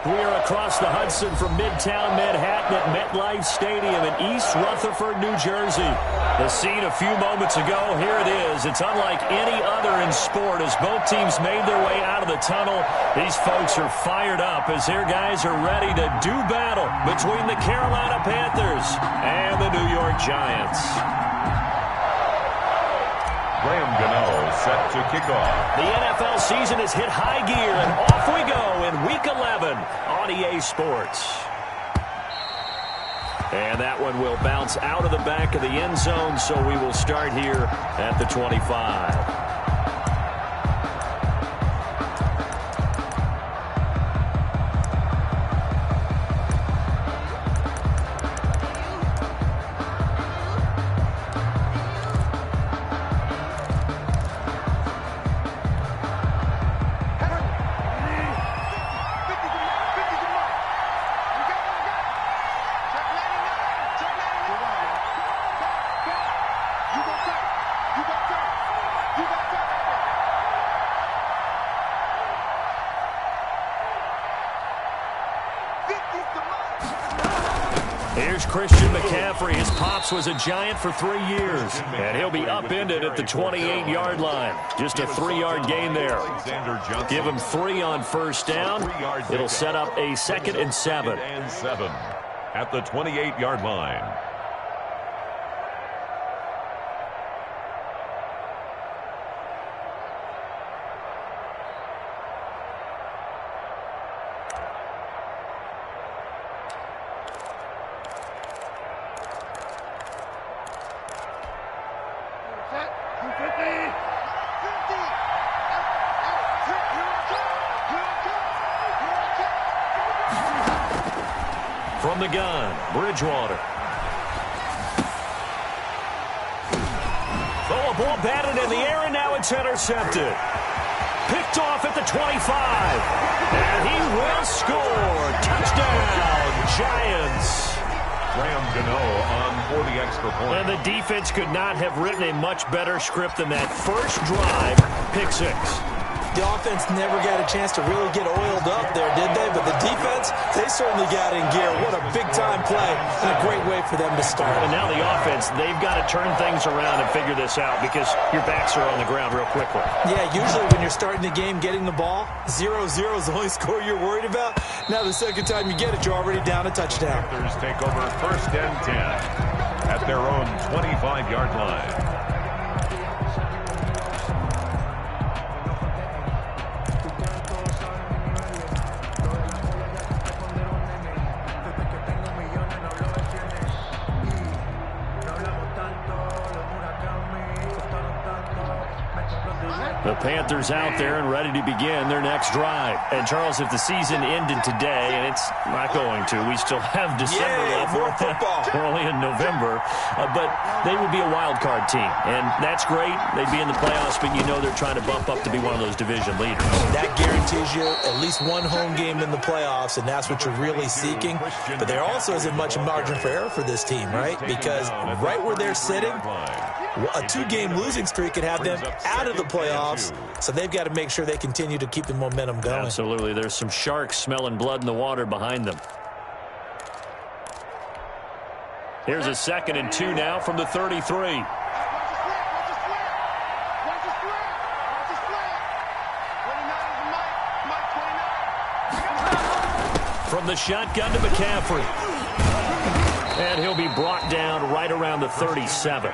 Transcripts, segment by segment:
We are across the Hudson from Midtown Manhattan at MetLife Stadium in East Rutherford, New Jersey. The scene a few moments ago, here it is. It's unlike any other in sport as both teams made their way out of the tunnel. These folks are fired up as their guys are ready to do battle between the Carolina Panthers and the New York Giants. Graham Gano set to kick off. The NFL season has hit high gear, and off we go in Week 11 on EA Sports. And that one will bounce out of the back of the end zone, so we will start here at the 25. Here's Christian McCaffrey. His pops was a Giant for 3 years, and he'll be upended at the 28-yard line. Just a 3-yard gain there. Give him 3 on first down. It'll set up a 2nd and 7. At the 28-yard line. From the gun, Bridgewater. Oh, a ball batted in the air, and now it's intercepted. Picked off at the 25. And he will score. Touchdown, Giants. Graham Gano on for the extra point. And the defense could not have written a much better script than that first drive, pick 6. The offense never got a chance to really get oiled up there, did they? But the defense, they certainly got in gear. What a big-time play and a great way for them to start. And now the offense, they've got to turn things around and figure this out because your backs are on the ground real quickly. Yeah, usually when you're starting the game, getting the ball, 0-0 is the only score you're worried about. Now the second time you get it, you're already down a touchdown. Panthers take over 1st and 10 at their own 25-yard line. The Panthers out there and ready to begin their next drive. And, Charles, if the season ended today, and it's not going to, we still have December left. More football. We're only in November. But they would be a wild card team. And that's great. They'd be in the playoffs, but you know they're trying to bump up to be one of those division leaders. That guarantees you at least one home game in the playoffs, and that's what you're really seeking. But there also isn't much margin for error for this team, right? Because right where they're sitting, a 2-game losing streak could have them out of the playoffs, so they've got to make sure they continue to keep the momentum going. Absolutely. There's some sharks smelling blood in the water behind them. Here's a 2nd and 2 now from the 33. From the shotgun to McCaffrey. And he'll be brought down right around the 37.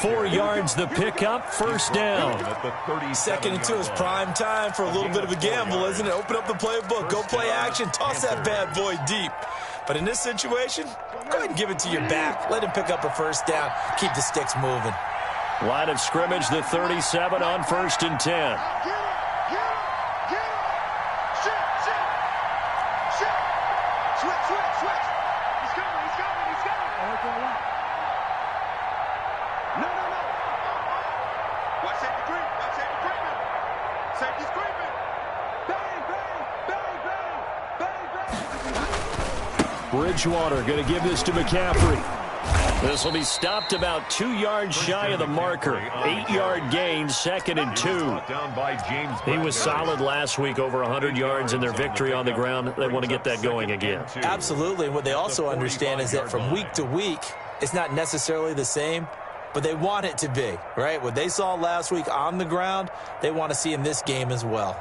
4 yards the pickup, first down. 2nd and 2 is prime time for a little bit of a gamble, isn't it? Open up the playbook, go play action, toss that bad boy deep. But in this situation, go ahead and give it to your back. Let him pick up a first down, keep the sticks moving. Line of scrimmage, the 37 on 1st and 10. Bridgewater going to give this to McCaffrey. This will be stopped about 2 yards shy of the marker. 8-yard gain, 2nd and 2. He was solid last week, over 100 yards in their victory on the ground. They want to get that going again. Absolutely. What they also understand is that from week to week, it's not necessarily the same, but they want it to be, right? What they saw last week on the ground, they want to see in this game as well.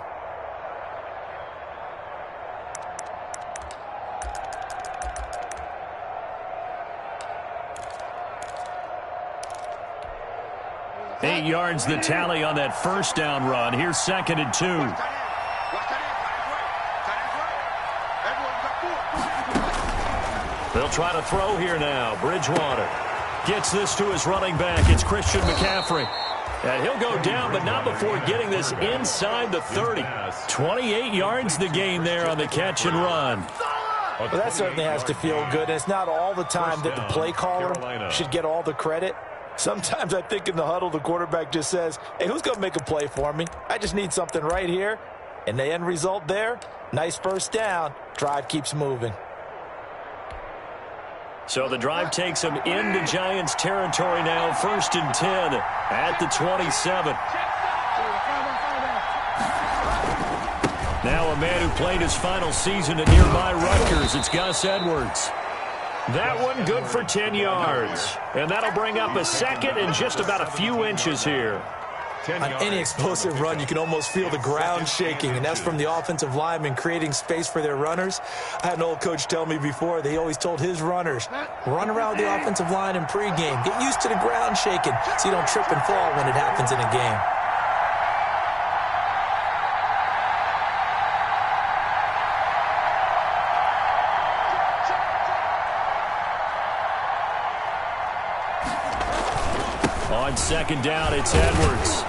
Eight yards the tally on that first down run. Here's 2nd and 2. They'll try to throw here now. Bridgewater gets this to his running back. It's Christian McCaffrey. And he'll go down, but not before getting this inside the 30. 28 yards the gain there on the catch and run. Well, that certainly has to feel good. And it's not all the time that the play caller should get all the credit. Sometimes I think in the huddle, the quarterback just says, hey, who's going to make a play for me? I just need something right here. And the end result there, nice first down. Drive keeps moving. So the drive takes them into Giants territory now. 1st and 10 at the 27. Now a man who played his final season at nearby Rutgers. It's Gus Edwards. That one good for 10 yards. And that'll bring up a 2nd and just about a few inches here. On any explosive run, you can almost feel the ground shaking, and that's from the offensive linemen creating space for their runners. I had an old coach tell me before, they always told his runners, run around the offensive line in pregame. Get used to the ground shaking so you don't trip and fall when it happens in a game. On 2nd down, it's Edwards.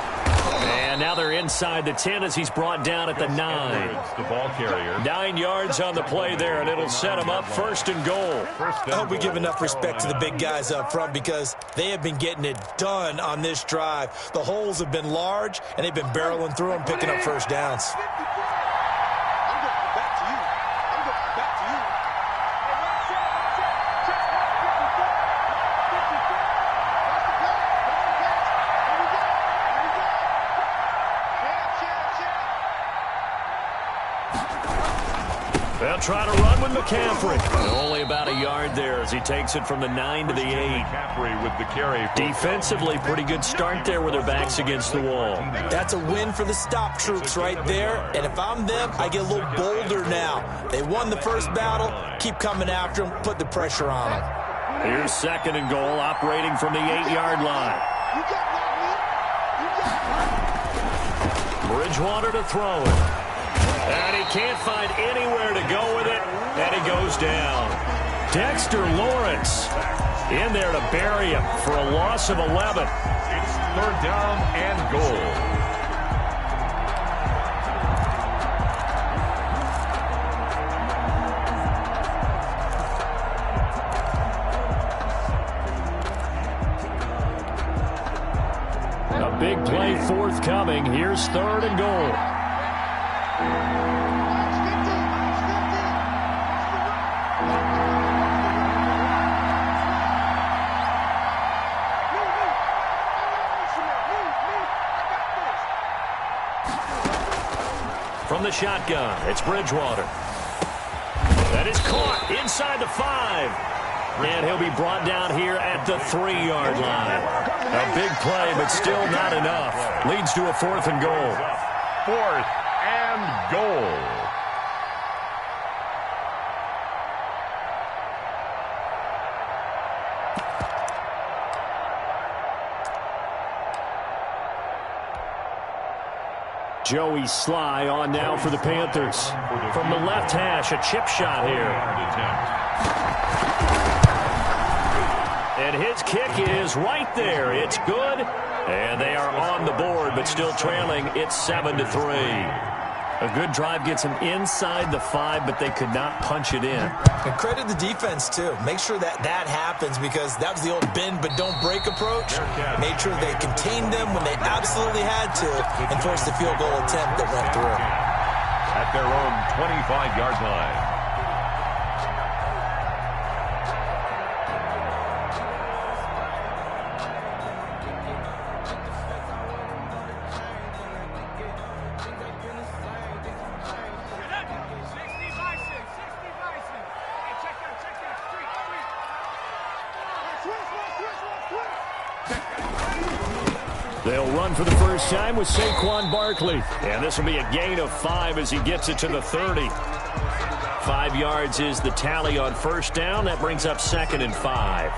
And now they're inside the 10 as he's brought down at the 9. The ball carrier. 9 yards on the play there, and it'll set him up 1st and goal. I hope we give enough respect to the big guys up front because they have been getting it done on this drive. The holes have been large, and they've been barreling through them, picking up first downs. They'll try to run with McCaffrey. Only about a yard there as he takes it from the 9 to the 8. McCaffrey with the carry. Defensively, pretty good start there with their backs against the wall. That's a win for the stop troops right there. And if I'm them, I get a little bolder now. They won the first battle. Keep coming after them. Put the pressure on them. Here's 2nd and goal, operating from the 8-yard line. Bridgewater to throw it. And he can't find anywhere to go with it, and he goes down. Dexter Lawrence in there to bury him for a loss of 11. It's 3rd down and goal. A big play forthcoming. Here's 3rd and goal. From the shotgun, it's Bridgewater. That is caught inside the 5. And he'll be brought down here at the 3-yard line. A big play, but still not enough. Leads to a 4th and goal. 4th and goal. Joey Sly on now for the Panthers. From the left hash, a chip shot here. And his kick is right there. It's good. And they are on the board, but still trailing. It's 7-3. A good drive gets them inside the 5, but they could not punch it in. And credit the defense, too. Make sure that happens because that was the old bend but don't break approach. Made sure they contained them when they absolutely had to and forced the field goal attempt that went through. At their own 25-yard line. They'll run for the first time with Saquon Barkley. And this will be a gain of 5 as he gets it to the 30. 5 yards is the tally on first down. That brings up 2nd and 5.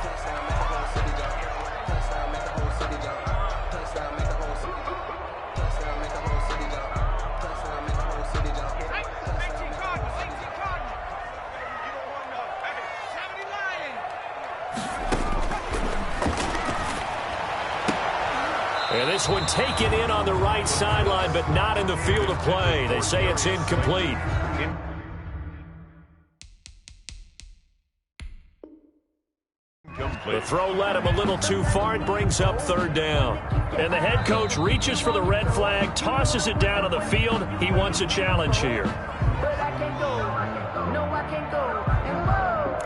And this one taken in on the right sideline, but not in the field of play. They say it's incomplete. The throw led him a little too far. It brings up 3rd down. And the head coach reaches for the red flag, tosses it down on the field. He wants a challenge here. But I can't go. No, I can't go. And whoa,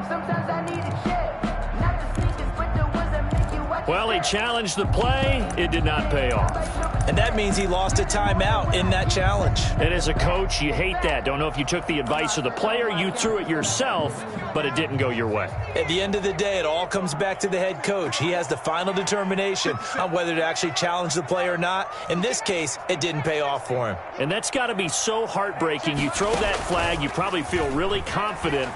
sometimes I need a check. Not the sneakers, but the ones that make you watch. Well, he challenged the play. It did not pay off. And that means he lost a timeout in that challenge. And as a coach, you hate that. Don't know if you took the advice of the player, you threw it yourself, but it didn't go your way. At the end of the day, it all comes back to the head coach. He has the final determination on whether to actually challenge the play or not. In this case, it didn't pay off for him. And that's got to be so heartbreaking. You throw that flag, you probably feel really confident,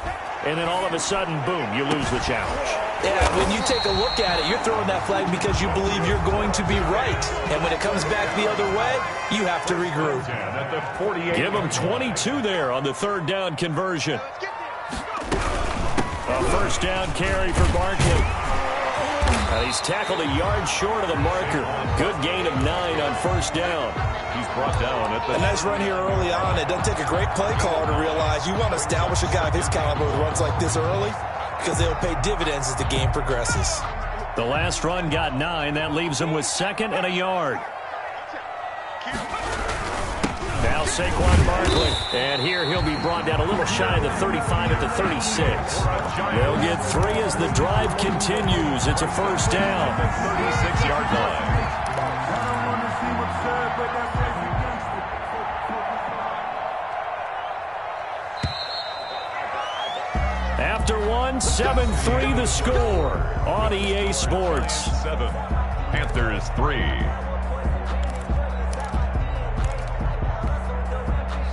and then all of a sudden, boom, you lose the challenge. Yeah, when you take a look at it, you're throwing that flag because you believe you're going to be right. And when it comes back the other way, you have to regroup. Give him 22 there on the 3rd down conversion. A first down carry for Barkley. He's tackled a yard short of the marker. Good gain of 9 on first down. He's brought down at the... A nice run here early on. It doesn't take a great play caller to realize you want to establish a guy of his caliber who runs like this early because they'll pay dividends as the game progresses. The last run got 9. That leaves him with 2nd and a yard. Now Saquon Barkley. And here he'll be brought down a little shy of the 35 at the 36. They'll get 3 as the drive continues. It's a first down. 36-yard line. After 1, 7-3 the score on EA Sports. 7, Panthers 3.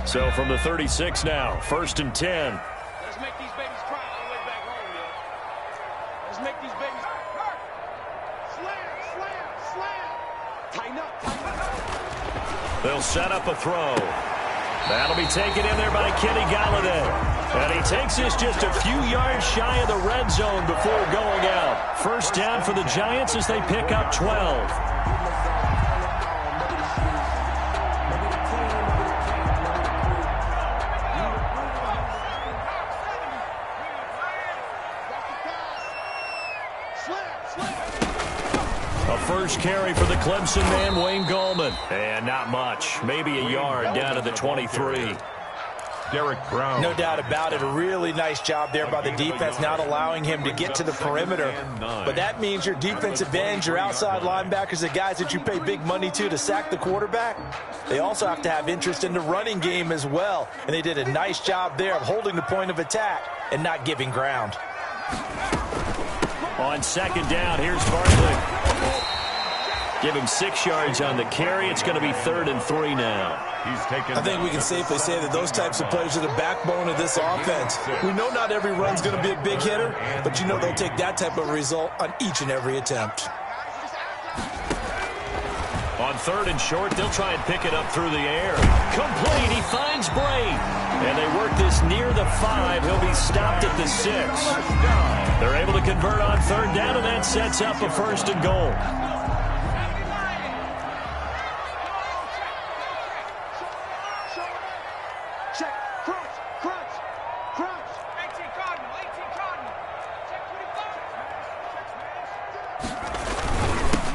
So from the 36 now, 1st and 10. Let's make these babies cry all the way back home, yo. Let's make these babies slam. Tighten up. They'll set up a throw. That'll be taken in there by Kenny Galladay. And he takes this just a few yards shy of the red zone before going out. First down for the Giants as they pick up 12. A first carry for the Clemson man, Wayne Gallman. And not much. Maybe a yard down to the 23. Derek Brown. No doubt about it. A really nice job there by the defense, not allowing him to get to the perimeter. But that means your defensive ends, your outside linebackers, the guys that you pay big money to sack the quarterback, they also have to have interest in the running game as well. And they did a nice job there of holding the point of attack and not giving ground. On 2nd down, here's Barkley. Give him 6 yards on the carry. It's going to be 3rd and 3 now. I think we can safely say that those types of players are the backbone of this offense. We know not every run's going to be a big hitter, but you know they'll take that type of result on each and every attempt. On 3rd and short, they'll try and pick it up through the air. Complete. He finds Bray. And they work this near the 5. He'll be stopped at the 6. They're able to convert on 3rd down, and that sets up a 1st and goal.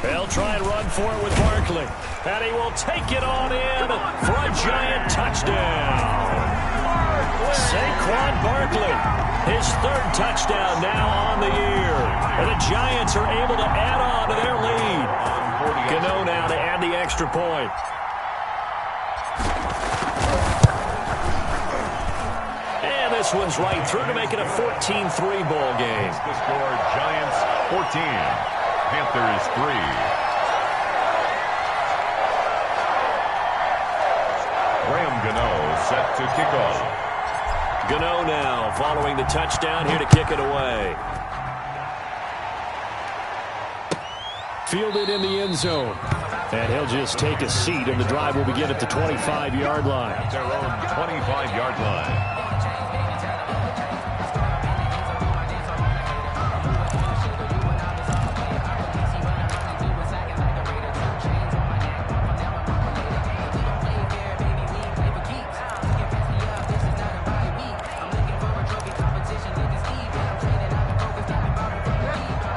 They'll try and run for it with Barkley. And he will take it on in for a Giant touchdown. Saquon Barkley, his 3rd touchdown now on the year. And the Giants are able to add on to their lead. Gano now to add the extra point. And this one's right through to make it a 14-3 ball game. The score, Giants 14. Panthers 3. set to kick off. Gano now following the touchdown here to kick it away. Fielded in the end zone. And he'll just take a seat, and the drive will begin at the 25-yard line. At their own 25-yard line.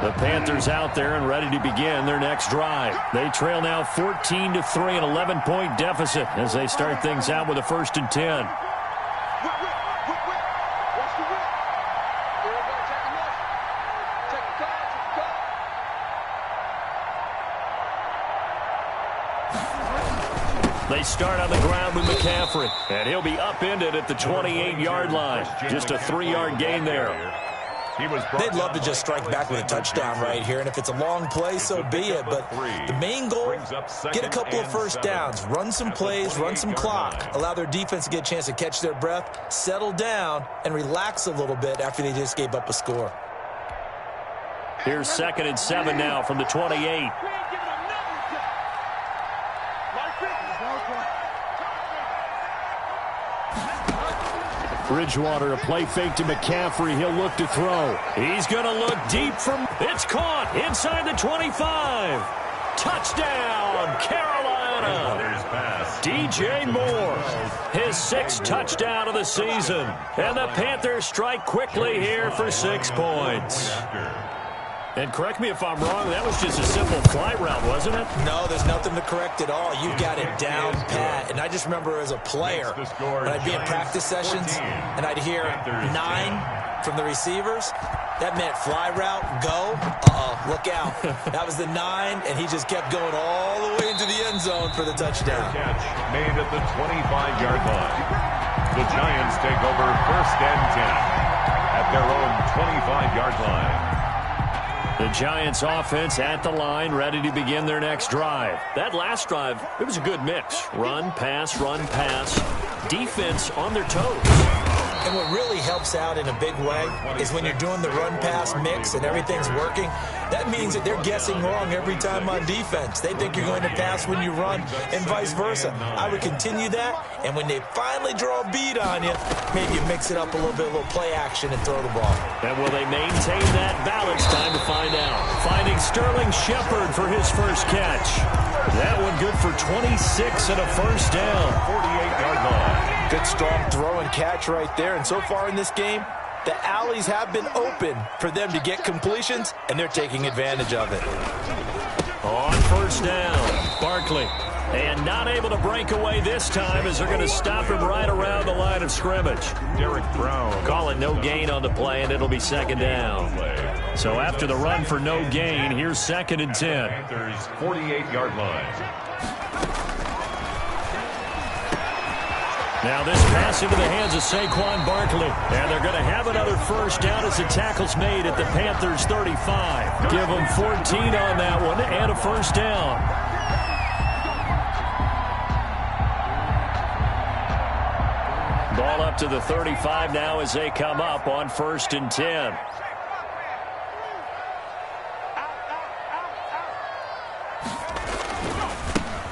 The Panthers out there and ready to begin their next drive. They trail now 14-3, an 11-point deficit as they start things out with a 1st and 10. They start on the ground with McCaffrey, and he'll be upended at the 28-yard line. Just a 3-yard gain there. They'd love to just strike back with a touchdown right here, and if it's a long play, so be it. But the main goal, get a couple of first downs, run some plays, run some clock, allow their defense to get a chance to catch their breath, settle down, and relax a little bit after they just gave up a score. Here's 2nd and 7 now from the 28. Bridgewater, a play fake to McCaffrey. He'll look to throw. He's going to look deep from... It's caught inside the 25. Touchdown, Carolina. DJ Moore, his 6th touchdown of the season. And the Panthers strike quickly here for 6 points. And correct me if I'm wrong, that was just a simple fly route, wasn't it? No, there's nothing to correct at all. You've got it down pat. And I just remember as a player, when I'd be in practice sessions, and I'd hear 9 from the receivers, that meant fly route, go, look out. That was the 9, and he just kept going all the way into the end zone for the touchdown. Catch made at the 25-yard line. The Giants take over 1st and 10 at their own 25-yard line. The Giants offense at the line, ready to begin their next drive. That last drive, it was a good mix. Run, pass, defense on their toes. And what really helps out in a big way is when you're doing the run-pass mix and everything's working, that means that they're guessing wrong every time on defense. They think you're going to pass when you run and vice versa. I would continue that, and when they finally draw a bead on you, maybe you mix it up a little bit, a little play action and throw the ball. And will they maintain that balance? Time to find out. Finding Sterling Shepard for his first catch. That one good for 26 and a 1st down. 48-yard line. Good strong throw and catch right there. And so far in this game, the alleys have been open for them to get completions, and they're taking advantage of it. On 1st down, Barkley. And not able to break away this time as they're going to stop him right around the line of scrimmage. Derek Brown. Calling no gain on the play, and it'll be 2nd down. So after the run for no gain, here's 2nd and 10. Panthers 48-yard line. Now this pass into the hands of Saquon Barkley. And they're going to have another 1st down as the tackle's made at the Panthers 35. Give them 14 on that one and a 1st down. Ball up to the 35 now as they come up on 1st and 10.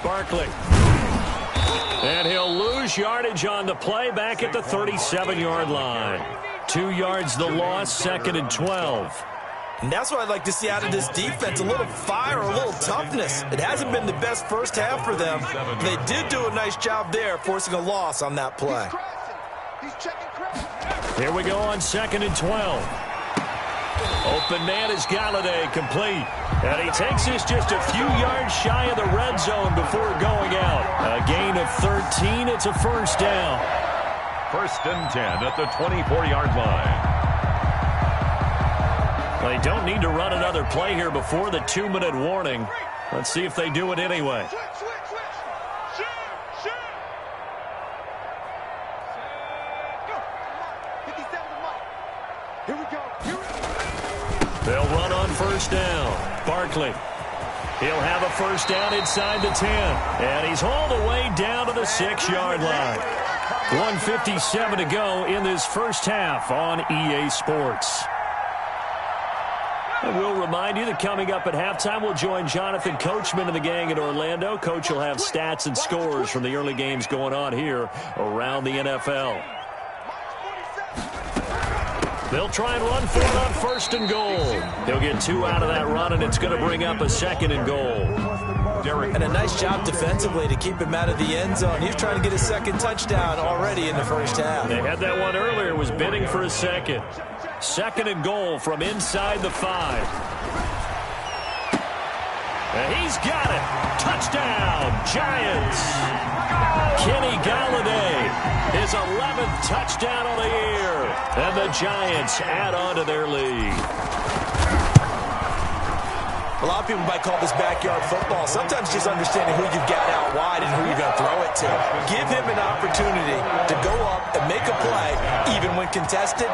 Barkley. And he'll lose yardage on the play back at the 37-yard line. 2 yards the loss, 2nd and 12. And that's what I'd like to see out of this defense, a little fire, a little toughness. It hasn't been the best first half for them. They did do a nice job there, forcing a loss on that play. Here we go on 2nd and 12. Open man is Galladay, complete. And he takes this just a few yards shy of the red zone before going out. A gain of 13, it's a 1st down. 1st and 10 at the 24-yard line. They don't need to run another play here before the 2-minute warning. Let's see if they do it anyway. They'll run on 1st down. Barkley. He'll have a 1st down inside the 10. And he's all the way down to the 6-yard line. 1:57 to go in this first half on EA Sports. And we'll remind you that coming up at halftime, we'll join Jonathan Coachman and the gang in Orlando. Coach will have stats and scores from the early games going on here around the NFL. They'll try and run for it on 1st and goal. He'll get 2 out of that run, and it's going to bring up a 2nd and goal. And a nice job defensively to keep him out of the end zone. He's trying to get his 2nd touchdown already in the first half. They had that one earlier. Was bidding for a 2nd. 2nd and goal from inside the 5. And he's got it. Touchdown, Giants. Kenny Galladay, his 11th touchdown of the year. And the Giants add on to their lead. A lot of people might call this backyard football. Sometimes just understanding who you've got out wide and who you're going to throw it to. Give him an opportunity to go up and make a play, even when contested.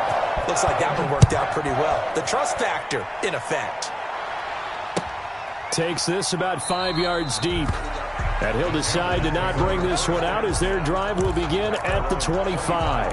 Looks like that one worked out pretty well. The trust factor in effect. Takes this about 5 yards deep. And he'll decide to not bring this one out as their drive will begin at the 25.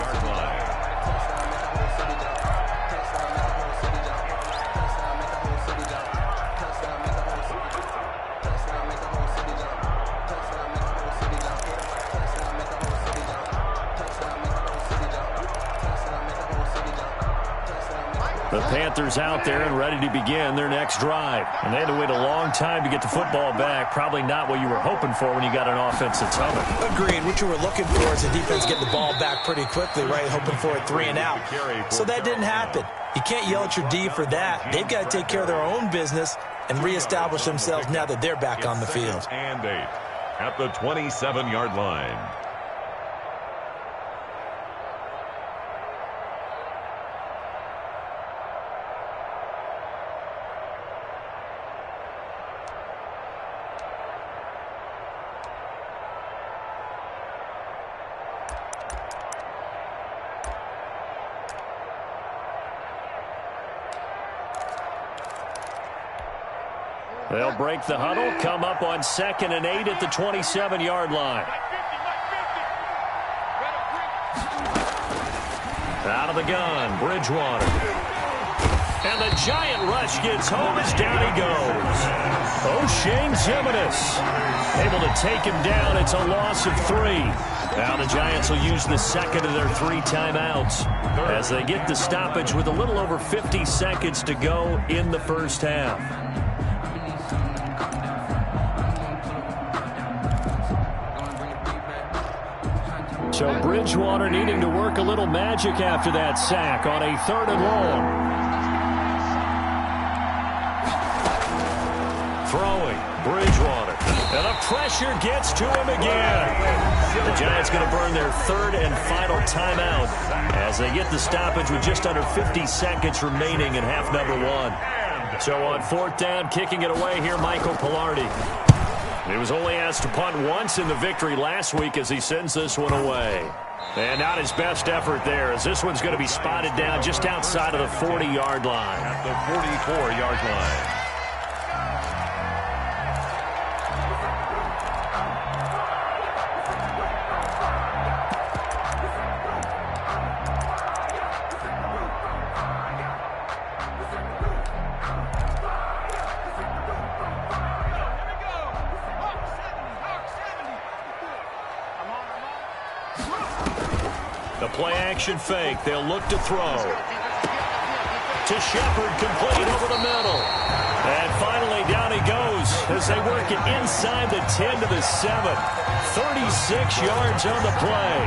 The Panthers out there and ready to begin their next drive. And they had to wait a long time to get the football back. Probably not what you were hoping for when you got an offense that's humming. Agreed. What you were looking for is the defense getting the ball back pretty quickly, right? Hoping for a 3 and out. So that didn't happen. You can't yell at your D for that. They've got to take care of their own business and reestablish themselves now that they're back on the field. And 8 at the 27-yard line. They'll break the huddle, come up on 2nd and 8 at the 27-yard line. Out of the gun, Bridgewater. And the giant rush gets home as down he goes. O'Shane Ximines able to take him down. It's a loss of 3. Now the Giants will use the 2nd of their 3 timeouts as they get the stoppage with a little over 50 seconds to go in the first half. So Bridgewater needing to work a little magic after that sack on a 3rd and long. Throwing, Bridgewater. And the pressure gets to him again. The Giants going to burn their 3rd and final timeout as they get the stoppage with just under 50 seconds remaining in half number 1. So on 4th down, kicking it away here, Michael Pilardi. He was only asked to punt once in the victory last week as he sends this one away. And not his best effort there as this one's going to be spotted down just outside of the 40-yard line. At the 44-yard line. The play-action fake. They'll look to throw. To Shepard, complete over the middle. And finally, down he goes as they work it inside the 10 to the 7. 36 yards on the play.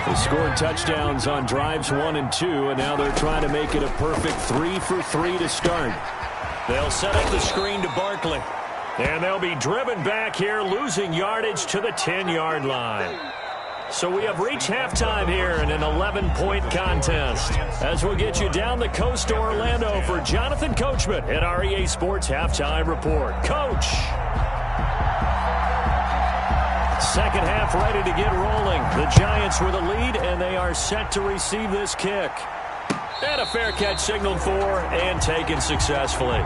They scored touchdowns on drives 1 and 2, and now they're trying to make it a perfect 3 for 3 to start. They'll set up the screen to Barkley. And they'll be driven back here, losing yardage to the 10-yard line. So we have reached halftime here in an 11-point contest. As we'll get you down the coast to Orlando for Jonathan Coachman at our EA Sports Halftime Report. Coach! Second half ready to get rolling. The Giants with the lead, and they are set to receive this kick. And a fair catch signaled for and taken successfully.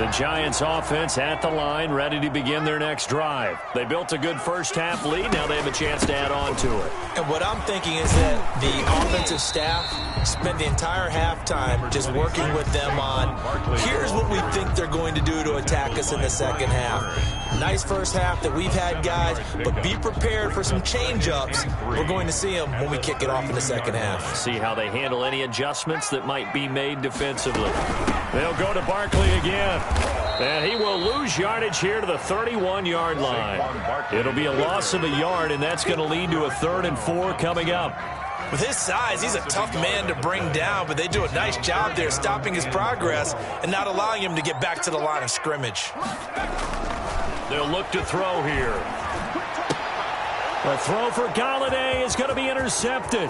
The Giants offense at the line, ready to begin their next drive. They built a good first-half lead. Now they have a chance to add on to it. And what I'm thinking is that the offensive staff spent the entire halftime just working with them on, here's what we think they're going to do to attack us in the second half. Nice first half that we've had, guys, but be prepared for some change-ups. We're going to see them when we kick it off in the second half. See how they handle any adjustments that might be made defensively. They'll go to Barkley again. And he will lose yardage here to the 31-yard line. It'll be a loss of a yard, and that's going to lead to a 3rd and 4 coming up. With his size, he's a tough man to bring down, but they do a nice job there stopping his progress and not allowing him to get back to the line of scrimmage. They'll look to throw here. The throw for Galladay is going to be intercepted.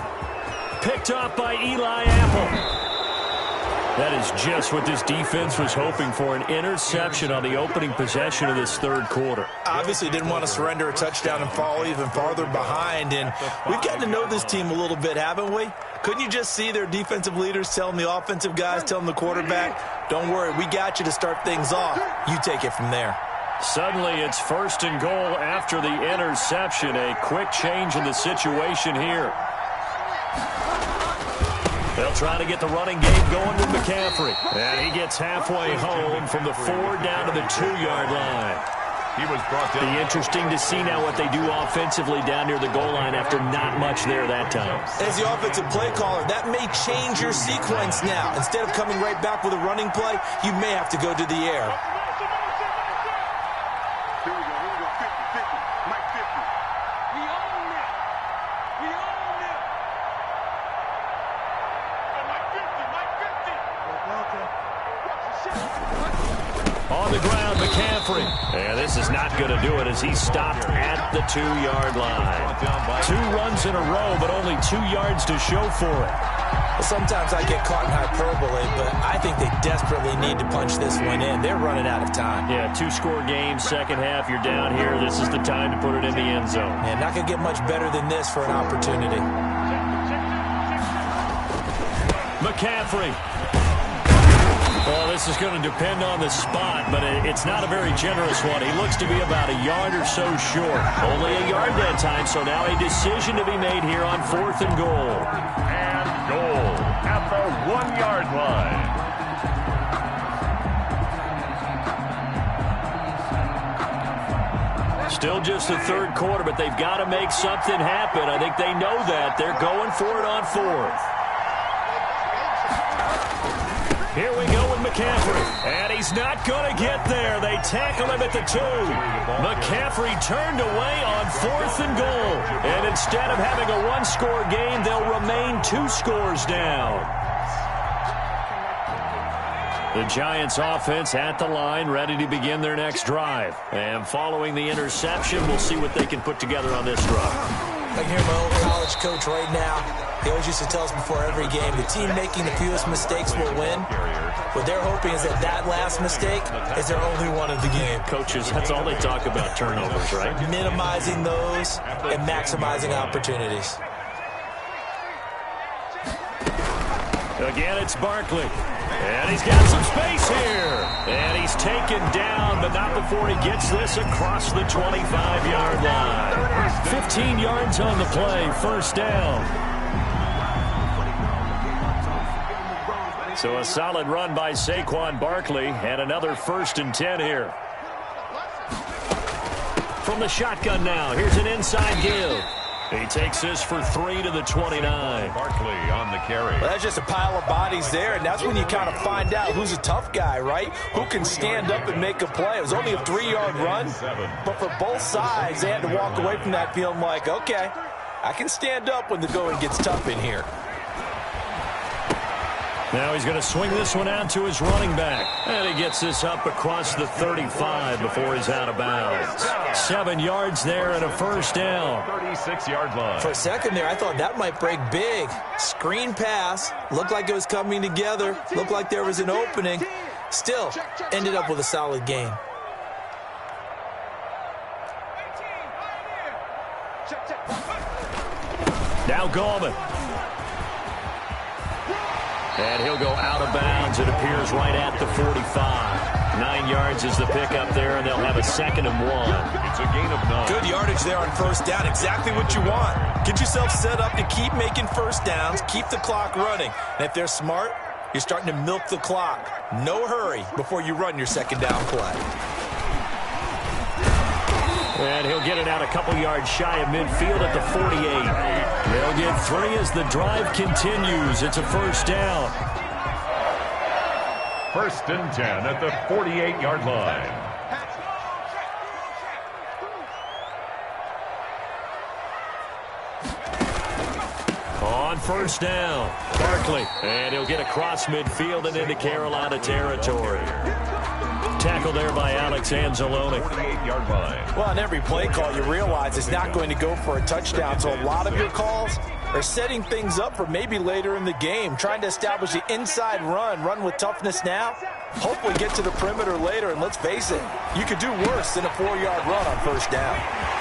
Picked off by Eli Apple. That is just what this defense was hoping for, an interception on the opening possession of this third quarter. Obviously didn't want to surrender a touchdown and fall even farther behind, and we've gotten to know this team a little bit, haven't we? Couldn't you just see their defensive leaders telling the offensive guys, telling the quarterback, don't worry, we got you to start things off. You take it from there. Suddenly it's 1st and goal after the interception. A quick change in the situation here. They'll try to get the running game going with McCaffrey. And he gets halfway home from the 4 down to the 2-yard line. He was brought down. Be interesting to see now what they do offensively down near the goal line after not much there that time. As the offensive play caller, that may change your sequence now. Instead of coming right back with a running play, you may have to go to the air. Here we go. 50. Mike 50. We own it. We own it. Mike 50. On the ground, McCaffrey. And this is not going to do it as he's stopped at the 2-yard line. 2 runs in a row, but only 2 yards to show for it. Sometimes I get caught in hyperbole, but I think they desperately need to punch this one in. They're running out of time. Yeah, 2-score game, second half, you're down here. This is the time to put it in the end zone. And not going to get much better than this for an opportunity. McCaffrey. Well, this is going to depend on the spot, but it's not a very generous one. He looks to be about a yard or so short. Only a yard that time, so now a decision to be made here on 4th and goal. And goal at the 1-yard line. Still just the third quarter, but they've got to make something happen. I think they know that. They're going for it on 4th. Here we go with McCaffrey. And he's not going to get there. They tackle him at the 2. McCaffrey turned away on 4th and goal. And instead of having a 1-score game, they'll remain 2 scores down. The Giants offense at the line, ready to begin their next drive. And following the interception, we'll see what they can put together on this drive. I can hear my old college coach right now. He always used to tell us before every game, the team making the fewest mistakes will win. What they're hoping is that last mistake is their only one of the game. Coaches, that's all they talk about, turnovers, right? Minimizing those and maximizing opportunities. Again, it's Barkley. And he's got some space here. And he's taken down, but not before he gets this across the 25-yard line. 15 yards on the play, 1st down. So a solid run by Saquon Barkley, and another 1st and 10 here. From the shotgun now, here's an inside give. He takes this for 3 to the 29. Barkley on the carry. Well, that's just a pile of bodies there, and that's when you kind of find out who's a tough guy, right? Who can stand up and make a play. It was only a 3-yard run, but for both sides, they had to walk away from that feeling like, okay, I can stand up when the going gets tough in here. Now he's going to swing this one out to his running back. And he gets this up across the 35 before he's out of bounds. 7 yards there and a 1st down. 36-yard line. For a second there, I thought that might break big. Screen pass. Looked like it was coming together. Looked like there was an opening. Still, ended up with a solid gain. Now Gallman. And he'll go out of bounds. It appears right at the 45. 9 yards is the pickup there, and they'll have a 2nd and 1. It's a gain of 9. Good yardage there on first down. Exactly what you want. Get yourself set up to keep making first downs, keep the clock running. And if they're smart, you're starting to milk the clock. No hurry before you run your 2nd down play. And he'll get it out a couple yards shy of midfield at the 48. They'll get 3 as the drive continues. It's a first down. 1st and 10 at the 48-yard line. On first down, Barkley. And he'll get across midfield and into Carolina territory. Tackle there by Alex Anzalone. 48-yard line. Well, on every play call, you realize it's not going to go for a touchdown. So a lot of your calls are setting things up for maybe later in the game, trying to establish the inside run with toughness now, hopefully get to the perimeter later. And let's face it, you could do worse than a 4-yard run on first down.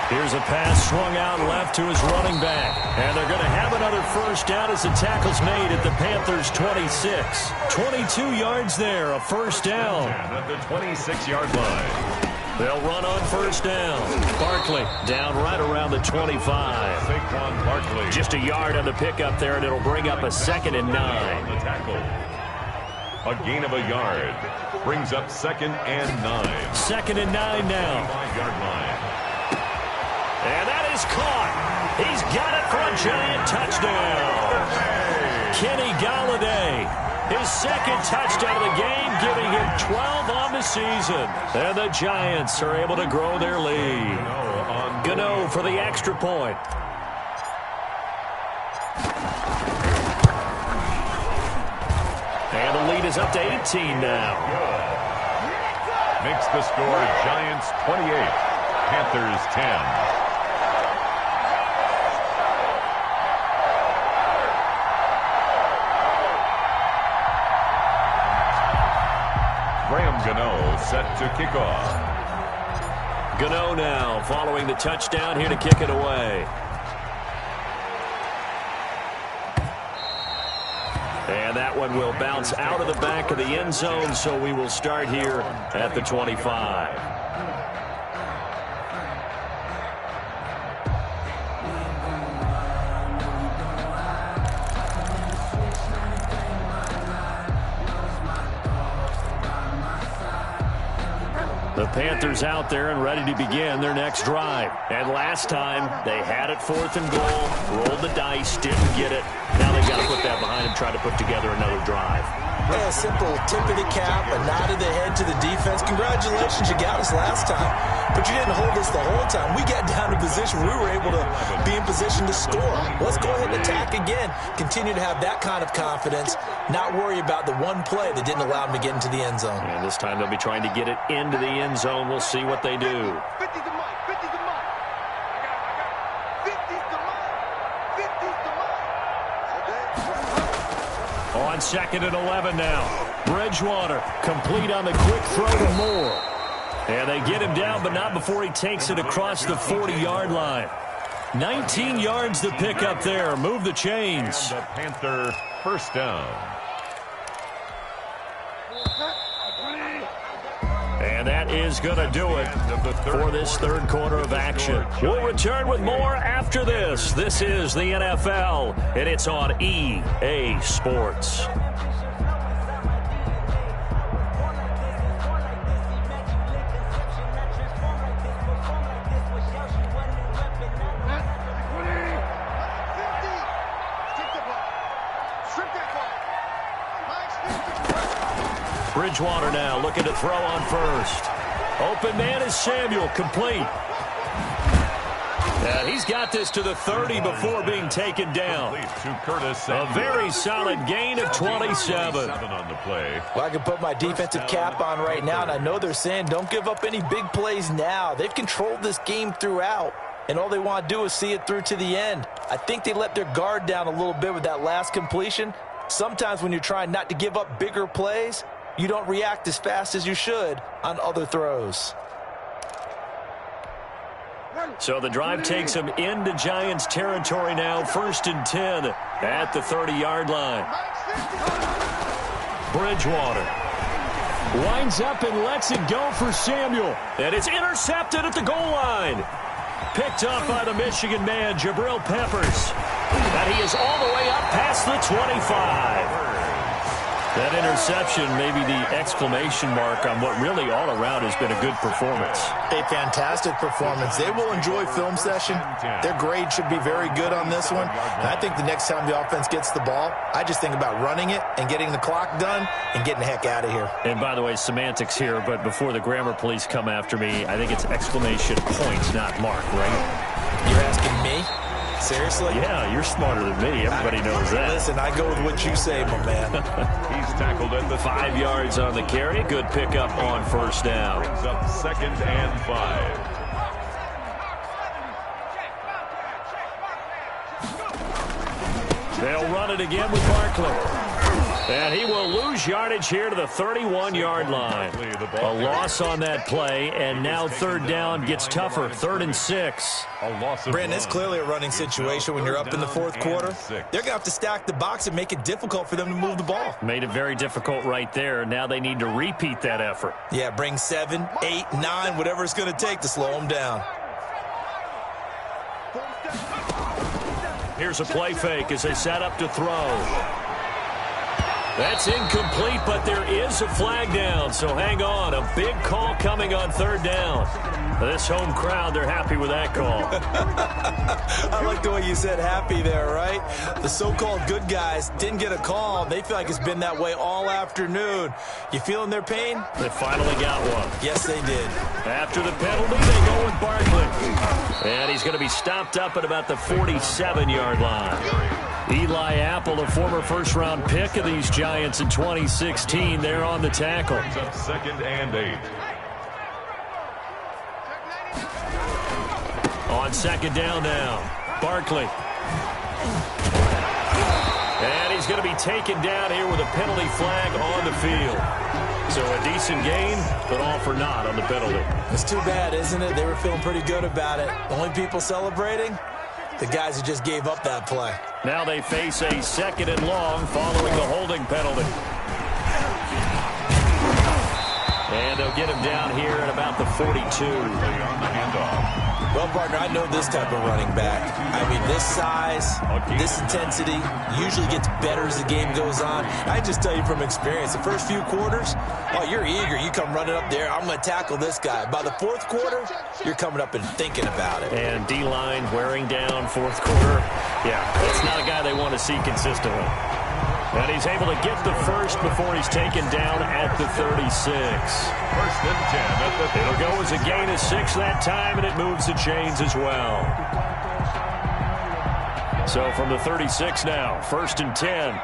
Here's a pass swung out left to his running back. And they're going to have another first down as the tackle's made at the Panthers' 26. 22 yards there, a first down. At the 26-yard line. They'll run on first down. Barkley down right around the 25. Saquon Barkley. Just a yard on the pickup there, and it'll bring up a 2nd and 9. The tackle. A gain of a yard. Brings up 2nd and 9. 2nd and 9 now. 5-yard line. And that is caught. He's got it for a giant touchdown. Kenny Golladay, his 2nd touchdown of the game, giving him 12 on the season. And the Giants are able to grow their lead. Gano for the extra point. And the lead is up to 18 now. Makes the score Giants 28, Panthers 10. Gano set to kick off. Gano now following the touchdown here to kick it away. And that one will bounce out of the back of the end zone, so we will start here at the 25. The Panthers out there and ready to begin their next drive. And last time, they had it 4th and goal, rolled the dice, didn't get it. Now they've got to put that behind them, try to put together another drive. Yeah, a simple tip of the cap, a nod of the head to the defense. Congratulations, you got us last time. But you didn't hold us the whole time. We got down to position. We were able to be in position to score. Let's go ahead and attack again. Continue to have that kind of confidence. Not worry about the one play that didn't allow them to get into the end zone. And this time they'll be trying to get it into the end zone. We'll see what they do. 50's the mark. 50's the mark. I got it. 50's the mark. 50's the mark. On 2nd and 11 now. Bridgewater complete on the quick throw to Moore. And they get him down, but not before he takes it across the 40-yard line. 19 yards to pick up there. Move the chains. And the Panther first down. And that is going to do it for this 3rd quarter of action. We'll return with more after this. This is the NFL, and it's on EA Sports. Bridgewater now looking to throw on first. Open man is Samuel, complete. And he's got this to the 30 before being taken down. A very solid gain of 27. On the play. Well, I can put my defensive cap on right now, and I know they're saying don't give up any big plays now. They've controlled this game throughout, and all they want to do is see it through to the end. I think they let their guard down a little bit with that last completion. Sometimes when you're trying not to give up bigger plays, you don't react as fast as you should on other throws. So the drive takes them into Giants territory now. 1st and 10 at the 30-yard line. Bridgewater Winds up and lets it go for Samuel. And it's intercepted at the goal line. Picked up by the Michigan man, Jabril Peppers. And he is all the way up past the 25. That interception, maybe the exclamation mark on what really all around has been a good performance. A fantastic performance. They will enjoy film session. Their grade should be very good on this one. And I think the next time the offense gets the ball, I just think about running it and getting the clock done and getting the heck out of here. And by the way, semantics here, but before the grammar police come after me, I think it's exclamation points, not mark, right? You're asking me? Seriously? Yeah, you're smarter than me. Everybody knows that. Listen, I go with what you say, my man. He's tackled at the 5 yards on the carry. Good pickup on first down. Brings up 2nd and 5. They'll run it again with Barkley. And he will lose yardage here to the 31-yard line. A loss on that play, and now 3rd down gets tougher. 3rd and 6. Brandon, it's clearly a running situation when you're up in the 4th quarter. They're going to have to stack the box and make it difficult for them to move the ball. Made it very difficult right there. Now they need to repeat that effort. Yeah, bring 7, 8, 9, whatever it's going to take to slow them down. Here's a play fake as they set up to throw. That's incomplete, but there is a flag down, so hang on. A big call coming on 3rd down. This home crowd, they're happy with that call. I like the way you said happy there, right? The so-called good guys didn't get a call. They feel like it's been that way all afternoon. You feeling their pain? They finally got one. Yes, they did. After the penalty, they go with Barkley. And he's going to be stopped up at about the 47-yard line. Eli Apple, a former first-round pick of these Giants in 2016, they're on the tackle. Brings up 2nd and 8. On 2nd down now, Barkley. And he's going to be taken down here with a penalty flag on the field. So a decent gain, but all for naught on the penalty. It's too bad, isn't it? They were feeling pretty good about it. Only people celebrating? The guys who just gave up that play. Now they face a 2nd and long following the holding penalty. And they'll get him down here at about the 42. Well, partner, I know this type of running back. I mean, this size, this intensity usually gets better as the game goes on. I just tell you from experience, the first few quarters, oh, you're eager. You come running up there, I'm going to tackle this guy. By the 4th quarter, you're coming up and thinking about it. And D-line wearing down 4th quarter. Yeah, that's not a guy they want to see consistently. And he's able to get the first before he's taken down at the 36. 1st and 10 at the 36. It'll go as a gain of 6 that time, and it moves the chains as well. So from the 36 now, 1st and 10.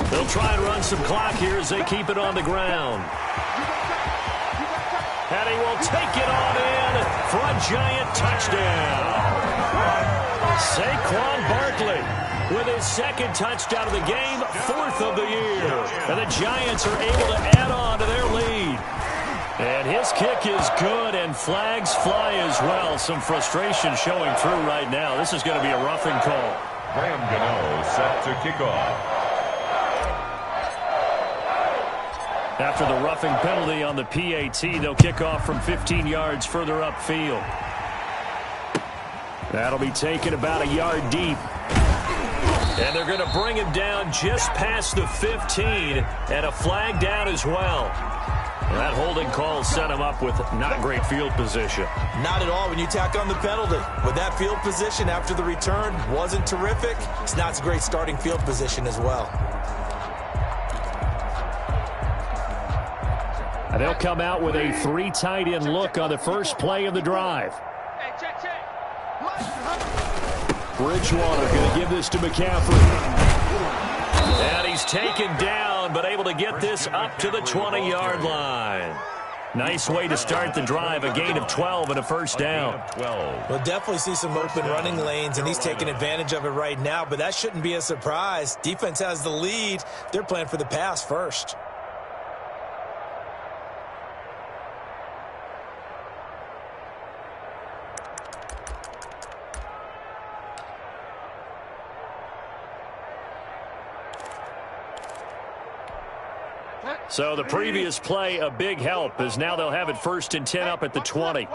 They'll try and run some clock here as they keep it on the ground. And he will take it on in for a Giant touchdown. Saquon Barkley with his 2nd touchdown of the game, 4th of the year. And the Giants are able to add on to their lead. And his kick is good, and flags fly as well. Some frustration showing through right now. This is going to be a roughing call. Graham Gano set to kick off. After the roughing penalty on the PAT, they'll kick off from 15 yards further upfield. That'll be taken about a yard deep. And they're going to bring him down just past the 15, and a flag down as well. And that holding call set him up with not great field position. Not at all when you tack on the penalty. With that field position after the return wasn't terrific, it's not a great starting field position as well. And they'll come out with a 3 tight end look on the first play of the drive. Bridgewater going to give this to McCaffrey. And he's taken down, but able to get this up to the 20-yard line. Nice way to start the drive, a gain of 12 and a first down. We'll definitely see some open running lanes, and he's taking advantage of it right now, but that shouldn't be a surprise. Defense has the lead. They're playing for the pass first. So the previous play, a big help, as now they'll have it 1st and 10 up at the 20.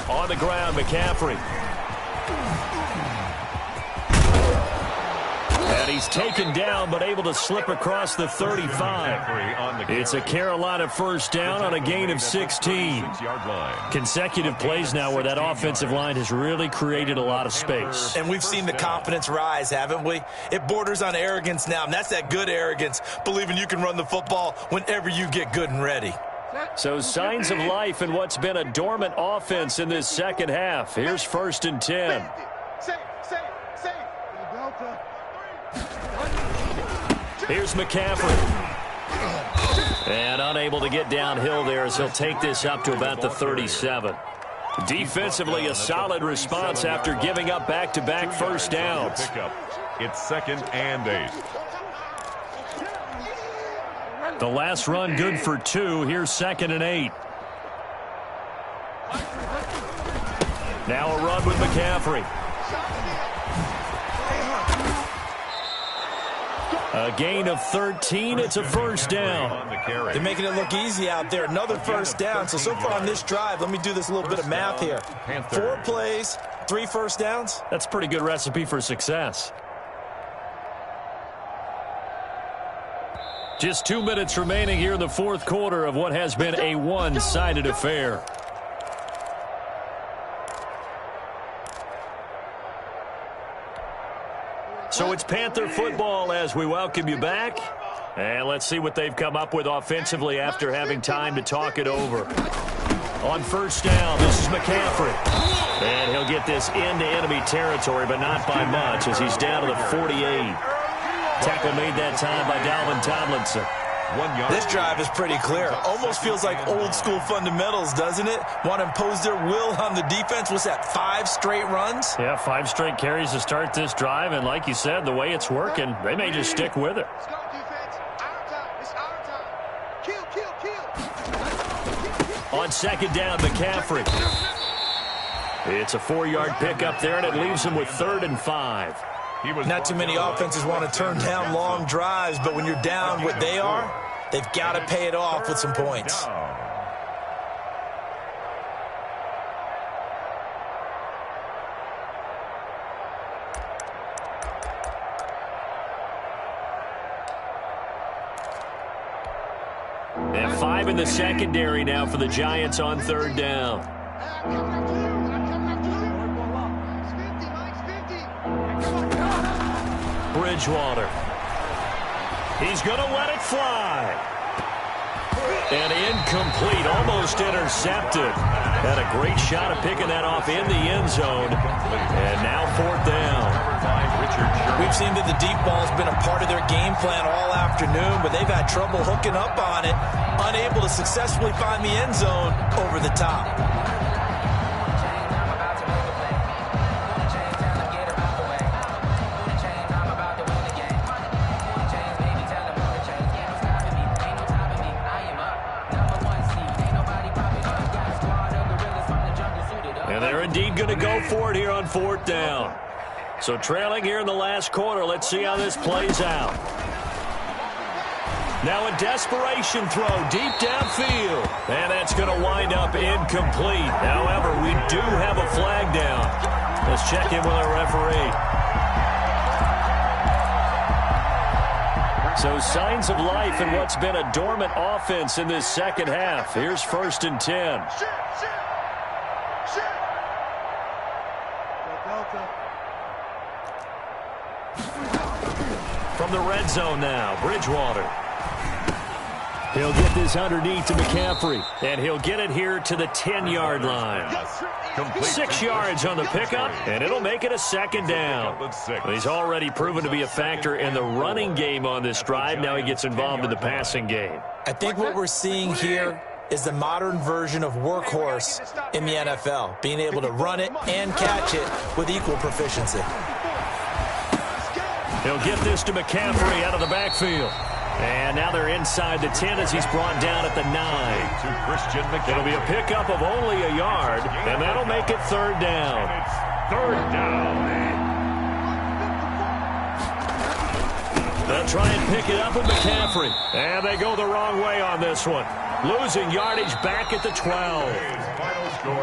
On the ground, McCaffrey. And he's taken down, but able to slip across the 35. It's a Carolina first down on a gain of 16. Consecutive plays now where that offensive line has really created a lot of space. And we've seen the confidence rise, haven't we? It borders on arrogance now, and that's that good arrogance, believing you can run the football whenever you get good and ready. So signs of life in what's been a dormant offense in this second half. Here's 1st and 10. Here's McCaffrey. And unable to get downhill there as he'll take this up to about the 37. Defensively, a solid response after giving up back-to-back first downs. It's 2nd and 8. The last run good for 2. Here's 2nd and 8. Now a run with McCaffrey. A gain of 13. It's a first down. They're making it look easy out there. Another first down. So far on this drive, let me do this little bit of math here. 4 plays, 3 first downs. That's a pretty good recipe for success. Just 2 minutes remaining here in the 4th quarter of what has been a one-sided affair. So it's Panther football as we welcome you back. And let's see what they've come up with offensively after having time to talk it over. On first down, this is McCaffrey. And he'll get this into enemy territory, but not by much as he's down to the 48. Tackle made that time by Dalvin Tomlinson. 1 yard. This drive is pretty clear. Almost feels like old school fundamentals, doesn't it? Want to impose their will on the defense. What's that, 5 straight runs? Yeah, 5 straight carries to start this drive. And like you said, the way it's working, they may just stick with it. Let's go, defense. Our time. It's our time. Kill. On second down, McCaffrey. It's a 4-yard pickup there, and it leaves him with 3rd and 5. Not too many offenses want to turn down long drives, but when you're down what they are, they've got to pay it off with some points. And 5 in the secondary now for the Giants on 3rd down. Bridgewater. He's going to let it fly. And incomplete, almost intercepted. Had a great shot of picking that off in the end zone. And now 4th down. We've seen that the deep ball's been a part of their game plan all afternoon, but they've had trouble hooking up on it, unable to successfully find the end zone over the top. Indeed going to go for it here on 4th down. So trailing here in the last quarter. Let's see how this plays out. Now a desperation throw deep downfield. And that's going to wind up incomplete. However, we do have a flag down. Let's check in with our referee. So signs of life in what's been a dormant offense in this second half. Here's 1st and 10. From the red zone now, Bridgewater. He'll get this underneath to McCaffrey, and he'll get it here to the 10-yard line. 6 yards on the pickup, and it'll make it a 2nd down. He's already proven to be a factor in the running game on this drive. Now he gets involved in the passing game. I think what we're seeing here is the modern version of workhorse in the NFL, being able to run it and catch it with equal proficiency. He'll get this to McCaffrey out of the backfield. And now they're inside the 10 as he's brought down at the 9. It'll be a pickup of only a yard, and that'll make it 3rd down. It's 3rd down. The They'll try and pick it up with McCaffrey. And they go the wrong way on this one. Losing yardage back at the 12.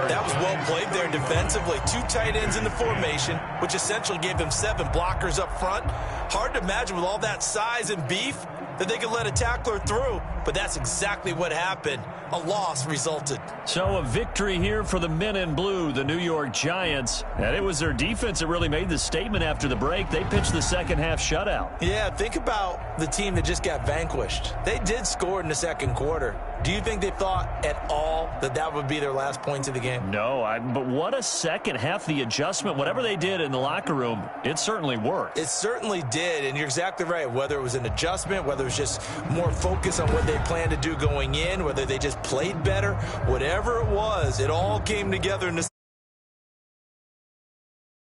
That was well played there defensively. 2 tight ends in the formation, which essentially gave them 7 blockers up front. Hard to imagine with all that size and beef that they could let a tackler through, but that's exactly what happened. A loss resulted. So a victory here for the men in blue, the New York Giants. And it was their defense that really made the statement after the break. They pitched the second half shutout. Yeah, think about the team that just got vanquished. They did score in the second quarter. Do you think they thought at all that that would be their last points of the game? No, but what a second half. The adjustment, whatever they did in the locker room, it certainly worked. It certainly did, and you're exactly right. Whether it was an adjustment, whether it was just more focus on what they planned to do going in, whether they just played better, whatever it was, it all came together in the